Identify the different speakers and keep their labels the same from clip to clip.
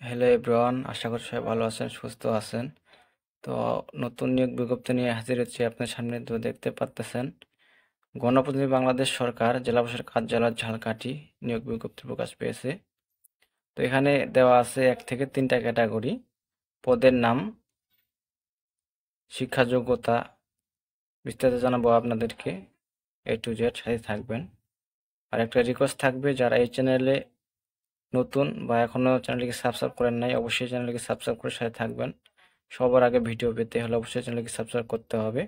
Speaker 1: Hello everyone, আশা করি সবাই ভালো আছেন, সুস্থ আছেন। তো নতুন নিয়োগ বিজ্ঞপ্তি নিয়ে হাজির হচ্ছি আপনার সামনে। তো দেখতে পাচ্তেছেন, গণপ্রজাতন্ত্রী বাংলাদেশ সরকার জেলা প্রশাসক কার্যালয় ঝালকাঠি নিয়োগ বিজ্ঞপ্তি প্রকাশ পেয়েছে। তো এখানে দেওয়া আছে 1 থেকে 3টা ক্যাটাগরি, পদের নাম, শিক্ষা যোগ্যতা। বিস্তারিত জানাবো আপনাদেরকে, A to Z সাথে থাকবেন। আর একটা রিকোয়েস্ট থাকবে, যারা এই চ্যানেলে নতুন বা এখনো চ্যানেলটিকে সাবস্ক্রাইব করেন নাই, অবশ্যই চ্যানেলটিকে সাবস্ক্রাইব করে সাথে থাকবেন। সবার আগে ভিডিও পেতে হলে অবশ্যই চ্যানেলকে সাবস্ক্রাইব করতে হবে।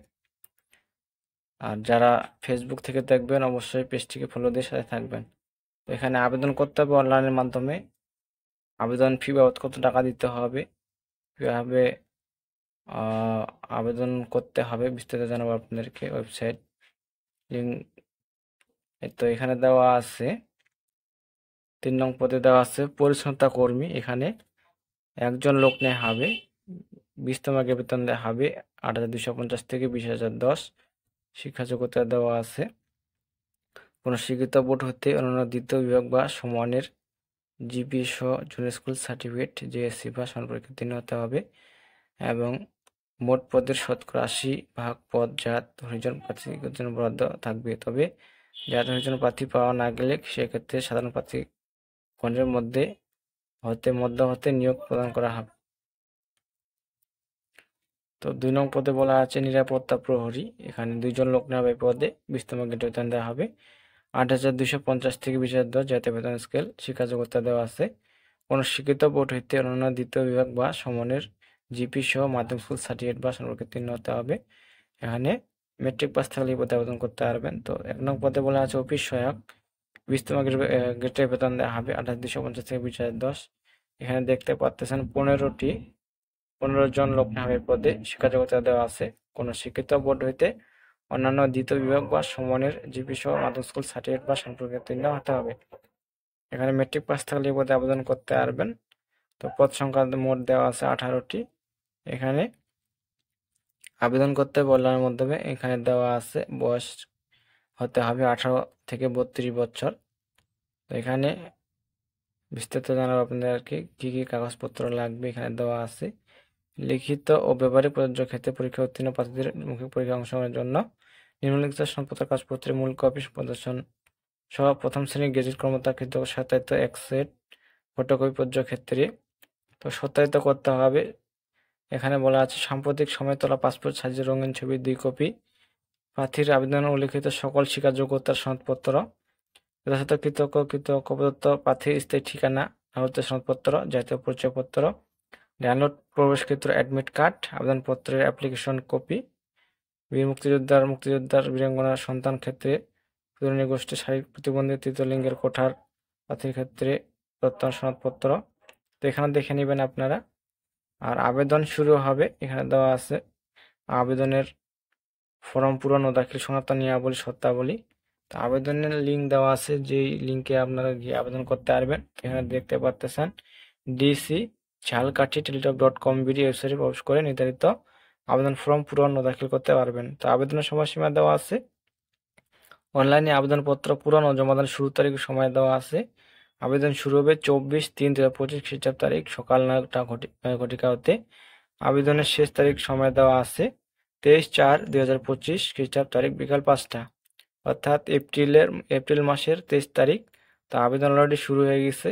Speaker 1: আর যারা ফেসবুক থেকে দেখবেন, অবশ্যই পেজটিকে ফলো দিয়ে সাথে থাকবেন। তো এখানে আবেদন করতে হবে অনলাইনের মাধ্যমে। আবেদন ফি বাবদ কত টাকা দিতে হবে, কীভাবে আবেদন করতে হবে, বিস্তারিত জানাবো আপনাদেরকে। ওয়েবসাইট লিঙ্ক তো এখানে দেওয়া আছে। 3 নং পদে দেওয়া আছে পরিচ্ছন্নতা কর্মী। এখানে একজন লোক নেওয়া হবে। 20তম আগে বেতন দেওয়া হবে 8,250 থেকে 20,010। শিক্ষা যোগ্যতা দেওয়া আছে, কোনো স্বীকৃত বোর্ড হতে অন্যান্য দ্বিতীয় বিভাগ বা সমমানের জিপিএ সহ জুনিয়র স্কুল সার্টিফিকেট, জেএসসি বা সমপরীক্ষা উত্তীর্ণ হতে হবে। এবং মোট পদের 80% পদ জাত হরিজন প্রার্থীদের জন্য বরাদ্দ থাকবে। তবে জাত হরিজন প্রার্থী পাওয়া না গেলে সেক্ষেত্রে সাধারণ প্রার্থীগণের মধ্য হতে নিয়োগ প্রদান করা হবে। তো 2 নং পদে বলা আছে নিরাপত্তা প্রহরী। এখানে 2 জন লোক নেওয়া হবে পদে। 20তম গ্রেড বেতন দেওয়া হবে 8,250 থেকে 20,010 জাতীয় বেতন স্কেল। শিক্ষা যোগ্যতা দেওয়া আছে, কোনো স্বীকৃত বোর্ড হইতে অন্যান্য দ্বিতীয় বিভাগ বা সমমানের জিপি সহ মাধ্যমিক স্কুল সার্টিফিকেট বা সমপরীক্ষায় উত্তীর্ণ হতে হবে। এখানে মেট্রিক পাস থাকলে এই পদে আবেদন করতে পারবেন। তো 1 নং পদে বলা আছে অফিস সহায়ক। 20তম গ্রেডের বেতন দেওয়া হবে 8,250 থেকে 20,010। এখানে দেখতে পাচ্তেছেন 15 জন লোক নেওয়া হবে পদে। শিক্ষা যোগ্যতা দেওয়া আছে, কোনো স্বীকৃত বোর্ড হইতে অন্যান্য দ্বিতীয় বিভাগ বা সমমানের জিপি সহ মাধ্যমিক স্কুল সার্টিফিকেট বা সমপরীক্ষায় উত্তীর্ণ হতে হবে। এখানে মেট্রিক পাস থাকলে এই পদে আবেদন করতে পারবেন। তো পদ সংখ্যা মোট দেওয়া আছে 18টি। এখানে আবেদন করতে বলার মাধ্যমে এখানে দেওয়া আছে বয়স হতে হবে 18 থেকে 32 বছর। তো এখানে বিস্তারিত জানাবো আপনাদেরকে কি কি কাগজপত্র লাগবে। এখানে দেওয়া আছে লিখিত ও ব্যবহারিক প্রযোজ্য ক্ষেত্রে পরীক্ষা উত্তীর্ণ প্রার্থীদের মৌখিক পরীক্ষায় অংশগ্রহণের জন্য নিম্নলিখিত সনদপত্র কাগজপত্রের মূল কপি প্রদর্শন সহ প্রথম শ্রেণীর গেজেট কর্মকর্তা সত্যায়িত 1 সেট ফটোকপি প্রযোজ্য ক্ষেত্রে। তো সত্যায়িত করতে হবে। এখানে বলা আছে সাম্প্রতিক সময়ে তোলা পাসপোর্ট সাইজের রঙিন ছবি 2 কপি, প্রার্থীর আবেদনে উল্লেখিত সকল শিক্ষা যোগ্যতার সনদপত্র, যথাযথ কৃতজ্ঞ প্রদত্ত প্রার্থীর স্থায়ী ঠিকানা, নাগরিকত্বের সনদপত্র, জাতীয় পরিচয়পত্র, ডাউনলোড প্রবেশক্ষেত্র অ্যাডমিট কার্ড, আবেদনপত্রের অ্যাপ্লিকেশন কপি, বীর মুক্তিযোদ্ধার বীরাঙ্গনার সন্তান ক্ষেত্রে, প্রতিবন্ধী গোষ্ঠী, শারীরিক প্রতিবন্ধী, তৃতীয় লিঙ্গের কোঠার প্রার্থীর ক্ষেত্রে প্রত্যয়ন সনদপত্র। তো এখানে দেখে নেবেন আপনারা। আর আবেদন শুরু হবে, এখানে দেওয়া আছে আবেদনের ফর্ম পূরণ ও দাখিল সংক্রান্ত নিয়মাবলী শর্তাবলী। তো আবেদনের লিঙ্ক দেওয়া আছে, যেই লিঙ্কে আপনারা গিয়ে আবেদন করতে পারবেন। এখানে দেখতে পাচ্তেছেন dc.ঝালকাঠি.টেলিটক.com.bd ওয়েবসাইটে প্রবেশ করে নির্ধারিত আবেদন ফর্ম পূরণ ও দাখিল করতে পারবেন। তো আবেদনের সময়সীমা দেওয়া আছে, অনলাইনে আবেদনপত্র পূরণ ও জমাদানের শুরু তারিখ সময় দেওয়া আছে। আবেদন শুরু হবে 24/3/2025 খ্রিস্টাব্দ তারিখ সকাল 9টা ঘটিকা হতে। আবেদনের শেষ তারিখ সময় দেওয়া আছে 23/4/2025 খ্রিস্টাব্দ তারিখ বিকাল 5টা, অর্থাৎ এপ্রিল মাসের 23 তারিখ। তো আবেদন অলরেডি শুরু হয়ে গেছে।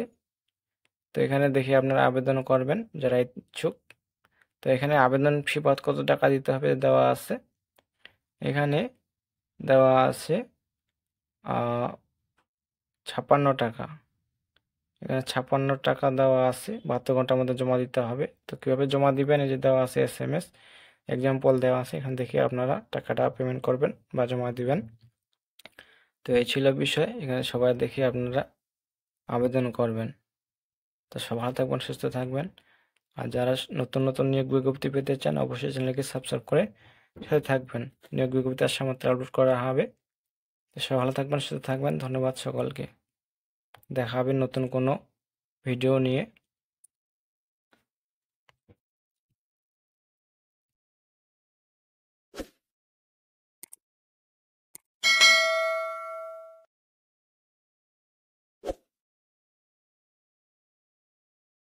Speaker 1: তো এখানে দেখে আপনারা আবেদন করবেন যারা ইচ্ছুক। তো এখানে আবেদন ফি বাবদ কত টাকা দিতে হবে দেওয়া আছে। এখানে দেওয়া আছে 56 টাকা। এখানে 56 টাকা দেওয়া আছে, 72 ঘন্টার মধ্যে জমা দিতে হবে। তো কীভাবে জমা দিবেন, এই যে দেওয়া আছে SMS এক্সাম্পল দেওয়া আছে, এখান থেকে আপনারা টাকাটা পেমেন্ট করবেন বা জমা দিবেন। তো এই ছিল বিষয়। এখানে সবাই দেখে আপনারা আবেদন করবেন। তো সব ভালো থাকবেন, সুস্থ থাকবেন। আর যারা নতুন নিয়োগ বিজ্ঞপ্তি পেতে চান, অবশ্যই চ্যানেলকে সাবস্ক্রাইব করে সাথে থাকবেন। নিয়োগ বিজ্ঞপ্তি আসার মাত্র আপলোড করা হবে। তো সব ভালো থাকবেন, সুস্থ থাকবেন। ধন্যবাদ সকলকে। দেখা হবে নতুন কোনো ভিডিও নিয়ে।